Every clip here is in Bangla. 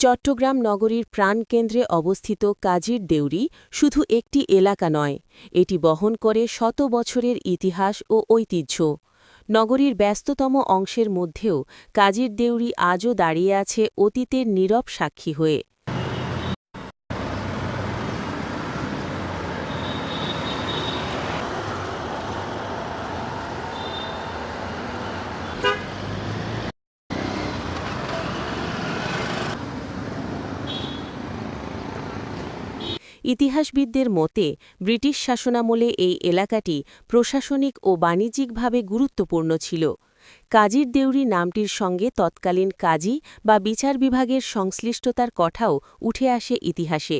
চট্টগ্রাম নগরীর প্রাণকেন্দ্রে অবস্থিত কাজীর দেউরি শুধু একটি এলাকা নয়, এটি বহন করে শত বছরের ইতিহাস ও ঐতিহ্য। নগরীর ব্যস্ততম অংশের মধ্যেও কাজীর দেউরি আজও দাঁড়িয়ে আছে অতীতের নীরব সাক্ষী হয়ে। ইতিহাসবিদদের মতে ব্রিটিশ শাসনামলে এই এলাকাটি প্রশাসনিক ও বাণিজ্যিকভাবে গুরুত্বপূর্ণ ছিল। কাজীর দেউরি নামটির সঙ্গে তৎকালীন কাজী বা বিচার বিভাগের সংশ্লিষ্টতার কথাও উঠে আসে ইতিহাসে।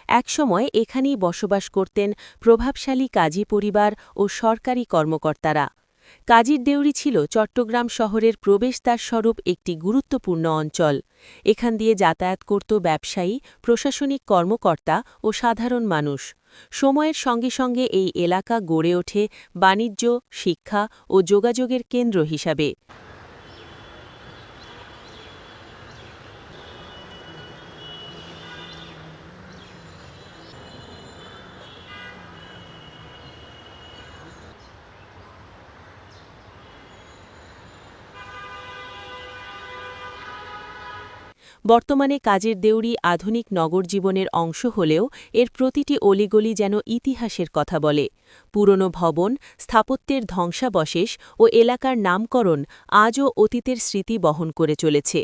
একসময় এখানেই বসবাস করতেন প্রভাবশালী কাজী পরিবার ও সরকারি কর্মকর্তারা। কাজীর দেউরি ছিল চট্টগ্রাম শহরের প্রবেশদ্বারস্বরূপ একটি গুরুত্বপূর্ণ অঞ্চল। এখান দিয়ে যাতায়াত করত ব্যবসায়ী, প্রশাসনিক কর্মকর্তা ও সাধারণ মানুষ। সময়ের সঙ্গে সঙ্গে এই এলাকা গড়ে ওঠে বাণিজ্য, শিক্ষা ও যোগাযোগের কেন্দ্র হিসাবে। বর্তমানে কাজের দেউরি আধুনিক নগর জীবনের অংশ হলেও এর প্রতিটি অলিগলি যেন ইতিহাসের কথা বলে। পুরনো ভবন, স্থাপত্যের ধ্বংসাবশেষ ও এলাকার নামকরণ আজও অতীতের স্মৃতি বহন করে চলেছে।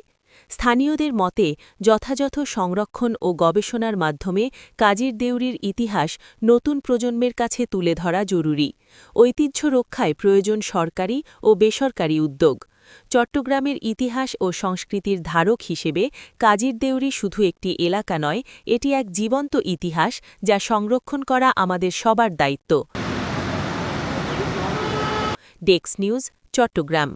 স্থানীয়দের মতে যথাযথ সংরক্ষণ ও গবেষণার মাধ্যমে কাজীর দেউরির ইতিহাস নতুন প্রজন্মের কাছে তুলে ধরা জরুরি। ঐতিহ্য রক্ষায় প্রয়োজন সরকারি ও বেসরকারি উদ্যোগ। চট্টগ্রামের ইতিহাস ও সংস্কৃতির ধারক হিসেবে কাজীর দেউরি শুধু একটি এলাকা নয়, এটি এক জীবন্ত ইতিহাস যা সংরক্ষণ করা আমাদের সবার দায়িত্ব। Desk news, Chittagong.